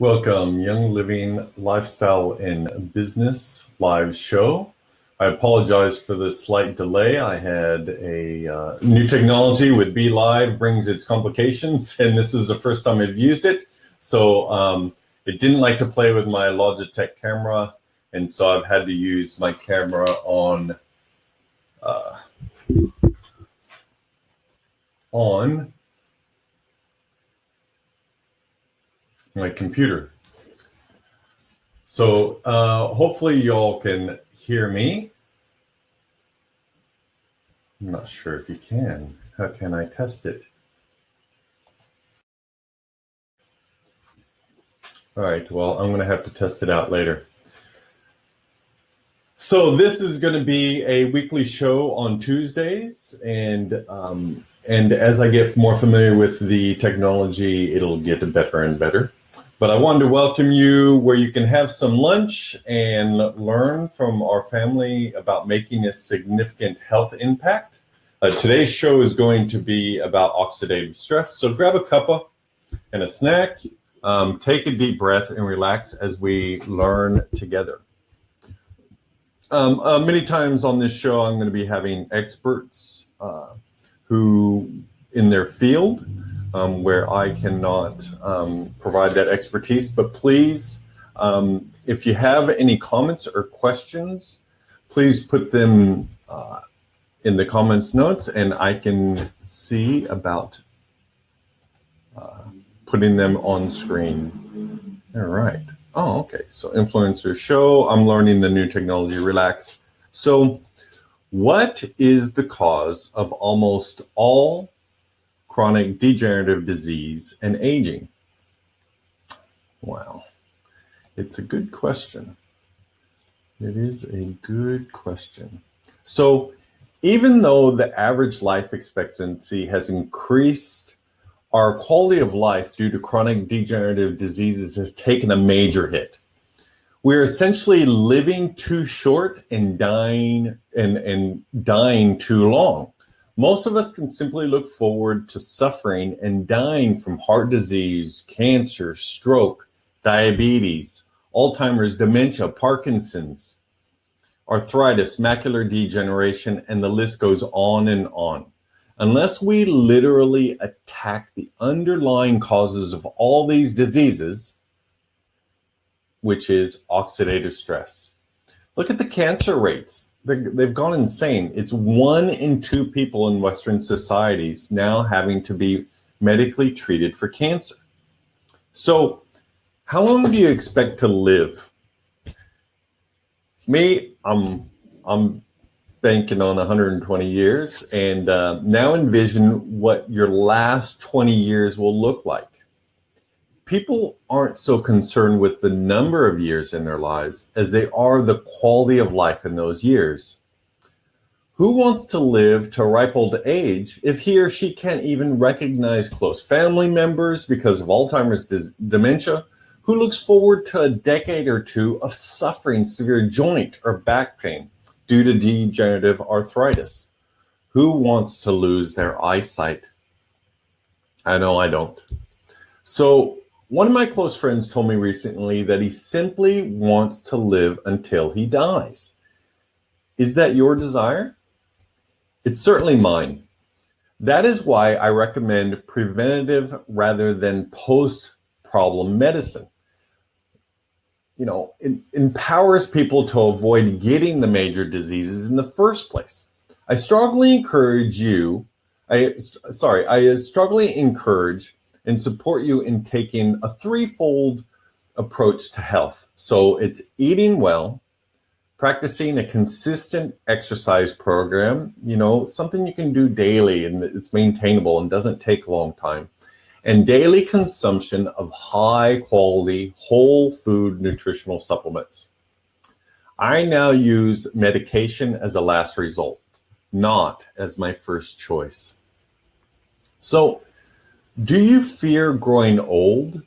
Welcome, Young Living Lifestyle and Business live show. I apologize for the slight delay. I had a new technology with Be Live brings its complications, and this is the first time I've used it. So it didn't like to play with my Logitech camera, and so I've had to use my camera on my computer. So hopefully y'all can hear me. I'm not sure if you can. How can I test it? All right, well, I'm going to have to test it out later. So this is going to be a weekly show on Tuesdays, and as I get more familiar with the technology, it'll get better and better. But I wanted to welcome you where you can have some lunch and learn from our family about making a significant health impact. Today's show is going to be about oxidative stress. So grab a cuppa and a snack, take a deep breath and relax as we learn together. Many times on this show, I'm going to be having experts who in their field where I cannot provide that expertise. But please, if you have any comments or questions, please put them in the comments notes, and I can see about putting them on screen. All right. Oh, okay. So influencer show, I'm learning the new technology, relax. So what is the cause of almost all chronic degenerative disease and aging? Wow. It's a good question. It is a good question. So even though the average life expectancy has increased, our quality of life due to chronic degenerative diseases has taken a major hit. We're essentially living too short and dying too long. Most of us can simply look forward to suffering and dying from heart disease, cancer, stroke, diabetes, Alzheimer's, dementia, Parkinson's, arthritis, macular degeneration, and the list goes on and on. Unless we literally attack the underlying causes of all these diseases, which is oxidative stress. Look at the cancer rates. They've gone insane. It's 1 in 2 people in Western societies now having to be medically treated for cancer. So how long do you expect to live? Me, I'm banking on 120 years, and now envision what your last 20 years will look like. People aren't so concerned with the number of years in their lives as they are the quality of life in those years. Who wants to live to a ripe old age if he or she can't even recognize close family members because of Alzheimer's dementia? Who looks forward to a decade or two of suffering severe joint or back pain due to degenerative arthritis? Who wants to lose their eyesight? I know I don't. So one of my close friends told me recently that he simply wants to live until he dies. Is that your desire? It's certainly mine. That is why I recommend preventative rather than post-problem medicine. You know, it empowers people to avoid getting the major diseases in the first place. I strongly encourage and support you in taking a threefold approach to health. So it's eating well, practicing a consistent exercise program, you know, something you can do daily and it's maintainable and doesn't take a long time, and daily consumption of high quality, whole food nutritional supplements. I now use medication as a last result, not as my first choice. So, do you fear growing old?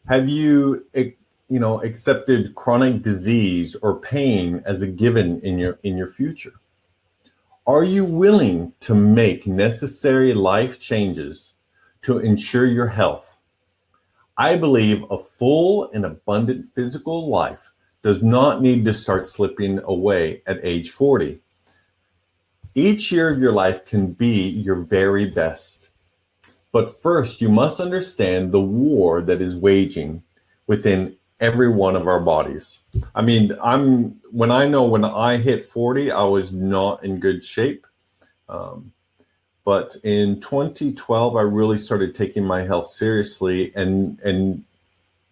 Have you, accepted chronic disease or pain as a given in your future? Are you willing to make necessary life changes to ensure your health? I believe a full and abundant physical life does not need to start slipping away at age 40. Each year of your life can be your very best. But first, you must understand the war that is waging within every one of our bodies. I mean, when I hit 40, I was not in good shape. But in 2012, I really started taking my health seriously. And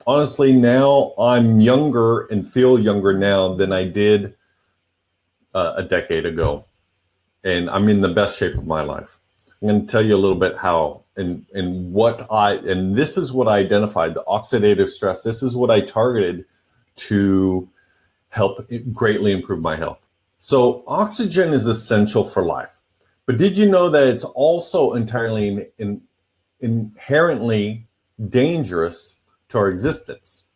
honestly, now I'm younger and feel younger now than I did a decade ago. And I'm in the best shape of my life. I'm going to tell you a little bit how and this is what I identified, the oxidative stress. This is what I targeted to help greatly improve my health. So oxygen is essential for life. But did you know that it's also entirely inherently dangerous to our existence?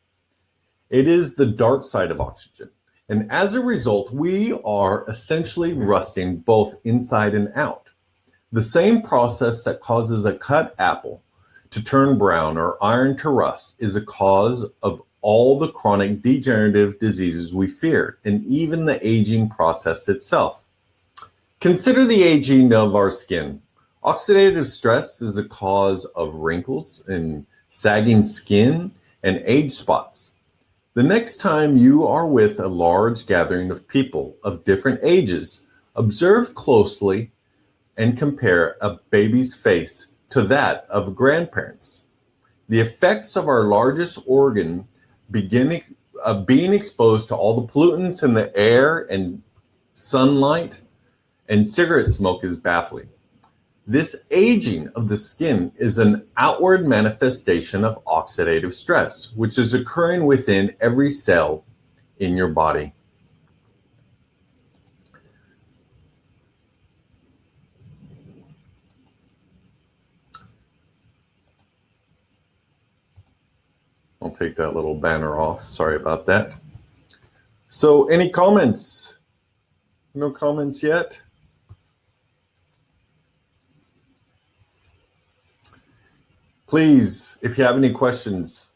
It is the dark side of oxygen. And as a result, we are essentially rusting both inside and out. The same process that causes a cut apple to turn brown or iron to rust is a cause of all the chronic degenerative diseases we fear, and even the aging process itself. Consider the aging of our skin. Oxidative stress is a cause of wrinkles and sagging skin and age spots. The next time you are with a large gathering of people of different ages, observe closely and compare a baby's face to that of grandparents. The effects of our largest organ being exposed to all the pollutants in the air and sunlight and cigarette smoke is baffling. This aging of the skin is an outward manifestation of oxidative stress, which is occurring within every cell in your body. I'll take that little banner off. Sorry about that. So, any comments? No comments yet? Please, if you have any questions,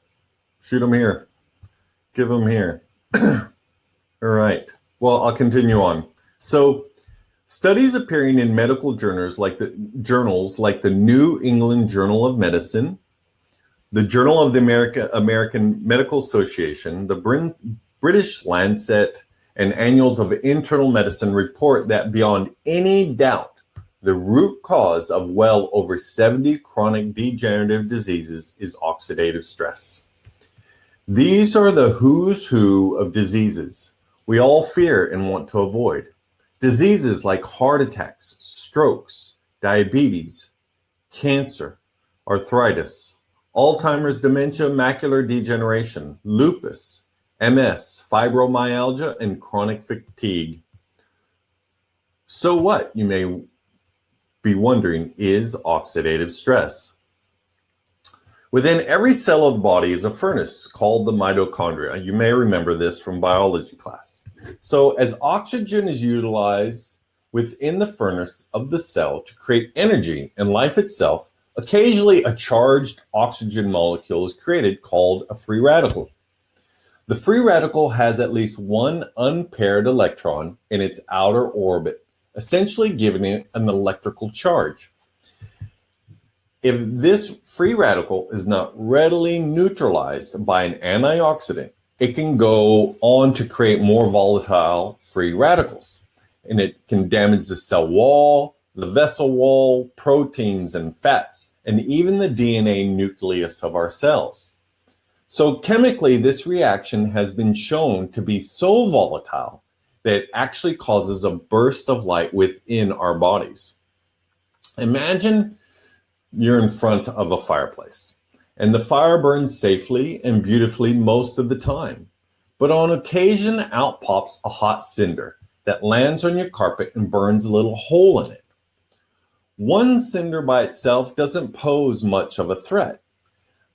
shoot them here. Give them here. All right. Well, I'll continue on. So, studies appearing in medical journals like the New England Journal of Medicine, the Journal of the American Medical Association, the British Lancet, and Annals of Internal Medicine report that beyond any doubt, the root cause of well over 70 chronic degenerative diseases is oxidative stress. These are the who's who of diseases we all fear and want to avoid. Diseases like heart attacks, strokes, diabetes, cancer, arthritis, Alzheimer's, dementia, macular degeneration, lupus, MS, fibromyalgia, and chronic fatigue. So what, you may be wondering, is oxidative stress? Within every cell of the body is a furnace called the mitochondria. You may remember this from biology class. So as oxygen is utilized within the furnace of the cell to create energy and life itself, occasionally a charged oxygen molecule is created called a free radical. The free radical has at least one unpaired electron in its outer orbit, essentially giving it an electrical charge. If this free radical is not readily neutralized by an antioxidant, it can go on to create more volatile free radicals, and it can damage the cell wall, the vessel wall, proteins and fats, and even the DNA nucleus of our cells. So chemically, this reaction has been shown to be so volatile that it actually causes a burst of light within our bodies. Imagine you're in front of a fireplace, and the fire burns safely and beautifully most of the time. But on occasion, out pops a hot cinder that lands on your carpet and burns a little hole in it. One cinder by itself doesn't pose much of a threat,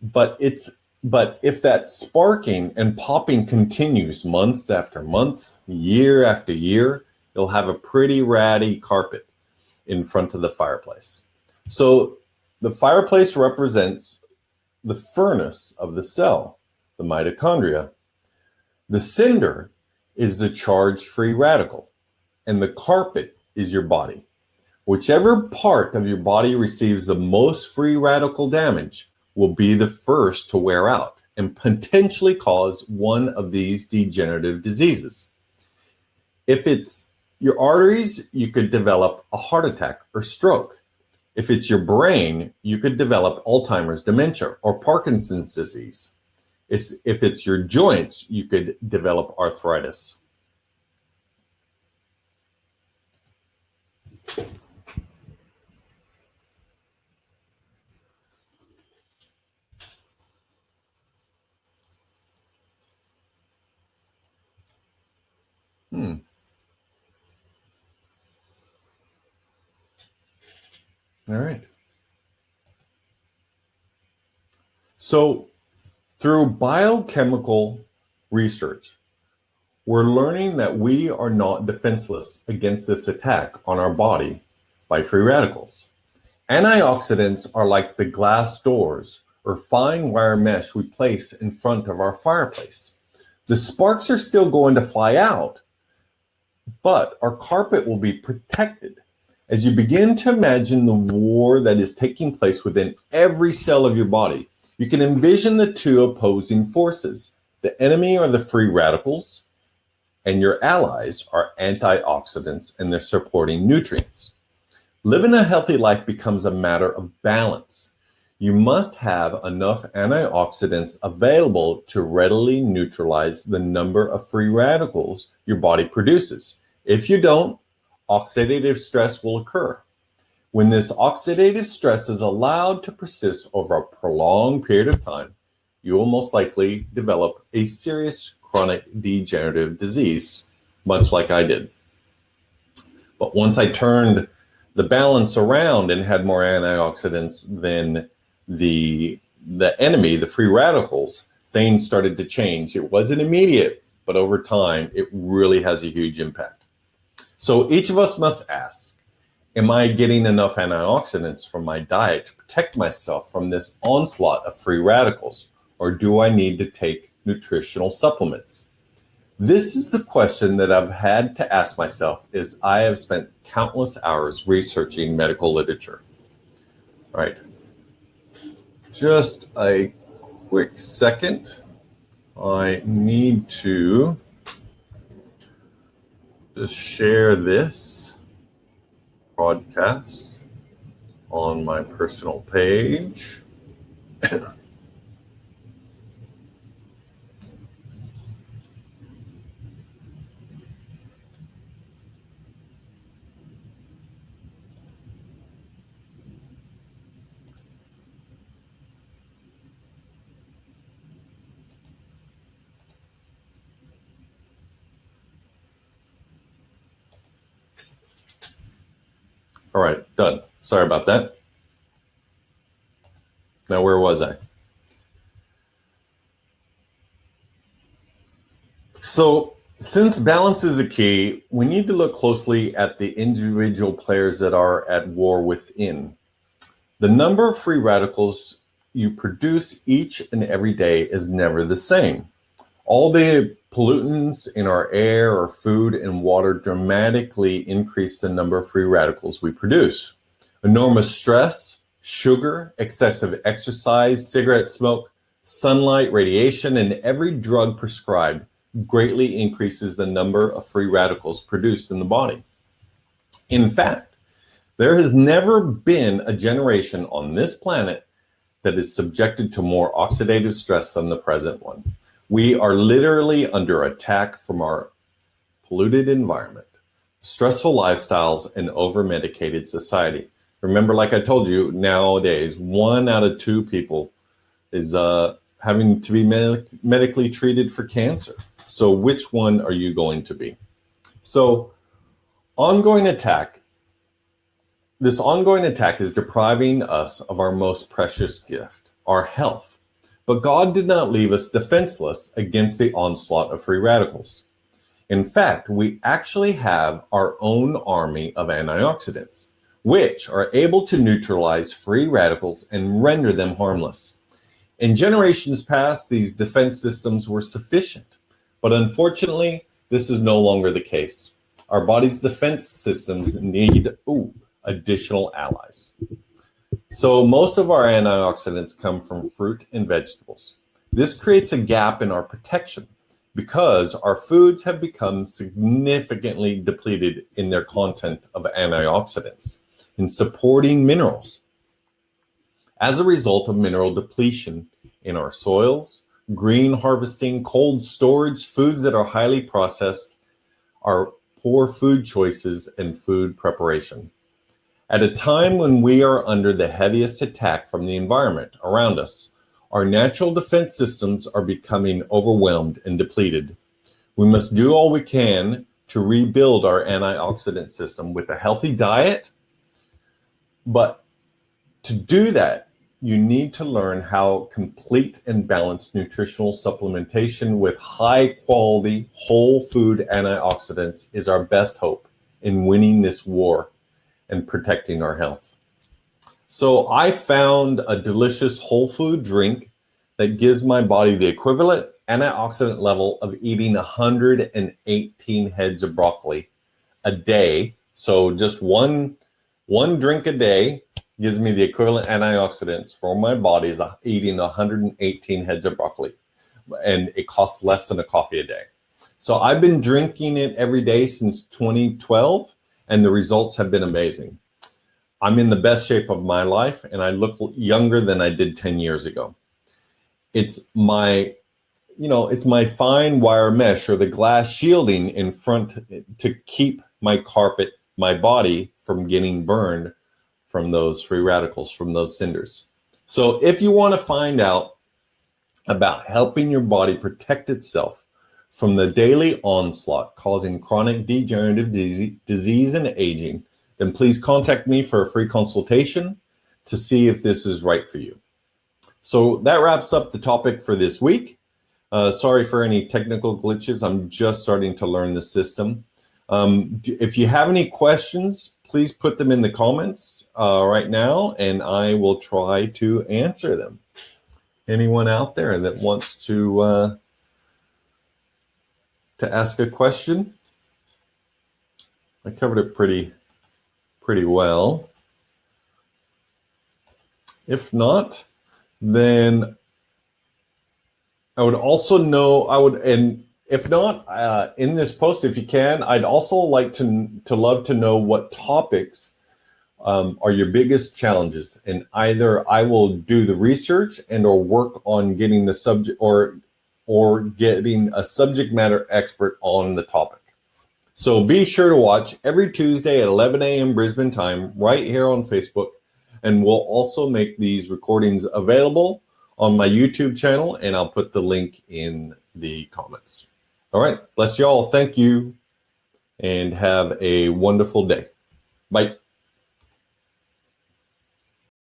but if that sparking and popping continues month after month, year after year, you'll have a pretty ratty carpet in front of the fireplace. So the fireplace represents the furnace of the cell, the mitochondria. The cinder is the charged free radical, and the carpet is your body. Whichever part of your body receives the most free radical damage will be the first to wear out and potentially cause one of these degenerative diseases. If it's your arteries, you could develop a heart attack or stroke. If it's your brain, you could develop Alzheimer's, dementia, or Parkinson's disease. If it's your joints, you could develop arthritis. All right. So through biochemical research, we're learning that we are not defenseless against this attack on our body by free radicals. Antioxidants are like the glass doors or fine wire mesh we place in front of our fireplace. The sparks are still going to fly out, but our carpet will be protected. As you begin to imagine the war that is taking place within every cell of your body, you can envision the two opposing forces. The enemy are the free radicals, and your allies are antioxidants and their supporting nutrients. Living a healthy life becomes a matter of balance. You must have enough antioxidants available to readily neutralize the number of free radicals your body produces. If you don't, oxidative stress will occur. When this oxidative stress is allowed to persist over a prolonged period of time, you will most likely develop a serious chronic degenerative disease, much like I did. But once I turned the balance around and had more antioxidants than the enemy, the free radicals, things started to change. It wasn't immediate, but over time, it really has a huge impact. So each of us must ask, am I getting enough antioxidants from my diet to protect myself from this onslaught of free radicals, or do I need to take nutritional supplements? This is the question that I've had to ask myself as I have spent countless hours researching medical literature. All right. Just a quick second. I need to just share this broadcast on my personal page. All right, done. Sorry about that. Now, where was I? So, since balance is a key, we need to look closely at the individual players that are at war within. The number of free radicals you produce each and every day is never the same. All the pollutants in our air or food and water dramatically increase the number of free radicals we produce. Enormous stress, sugar, excessive exercise, cigarette smoke, sunlight, radiation, and every drug prescribed greatly increases the number of free radicals produced in the body. In fact, there has never been a generation on this planet that is subjected to more oxidative stress than the present one. We are literally under attack from our polluted environment, stressful lifestyles, and over-medicated society. Remember, like I told you, nowadays, 1 out of 2 people is having to be medically treated for cancer. So which one are you going to be? So this ongoing attack is depriving us of our most precious gift, our health. But God did not leave us defenseless against the onslaught of free radicals. In fact, we actually have our own army of antioxidants, which are able to neutralize free radicals and render them harmless. In generations past, these defense systems were sufficient, but unfortunately, this is no longer the case. Our body's defense systems need additional allies. So most of our antioxidants come from fruit and vegetables. This creates a gap in our protection because our foods have become significantly depleted in their content of antioxidants in supporting minerals. As a result of mineral depletion in our soils, green harvesting, cold storage, foods that are highly processed, our poor food choices, and food preparation. At a time when we are under the heaviest attack from the environment around us, our natural defense systems are becoming overwhelmed and depleted. We must do all we can to rebuild our antioxidant system with a healthy diet, but to do that, you need to learn how complete and balanced nutritional supplementation with high quality whole food antioxidants is our best hope in winning this war and protecting our health. So I found a delicious whole food drink that gives my body the equivalent antioxidant level of eating 118 heads of broccoli a day. So just one drink a day gives me the equivalent antioxidants for my body is eating 118 heads of broccoli. And it costs less than a coffee a day. So I've been drinking it every day since 2012, and the results have been amazing. I'm in the best shape of my life, and I look younger than I did 10 years ago. It's my fine wire mesh or the glass shielding in front to keep my carpet, my body from getting burned from those free radicals, from those cinders. So if you want to find out about helping your body protect itself from the daily onslaught causing chronic degenerative disease and aging, then please contact me for a free consultation to see if this is right for you. So that wraps up the topic for this week. Sorry for any technical glitches. I'm just starting to learn the system. If you have any questions, please put them in the comments right now, and I will try to answer them. Anyone out there that wants to ask a question? I covered it pretty well. If not, then I would also and if not, in this post, if you can, I'd also like to love to know what topics are your biggest challenges, and either I will do the research and or work on getting the subject or getting a subject matter expert on the topic. So be sure to watch every Tuesday at 11 a.m. Brisbane time right here on Facebook, and we'll also make these recordings available on my YouTube channel, and I'll put the link in the comments. All right, bless you all. Thank you, and have a wonderful day. Bye.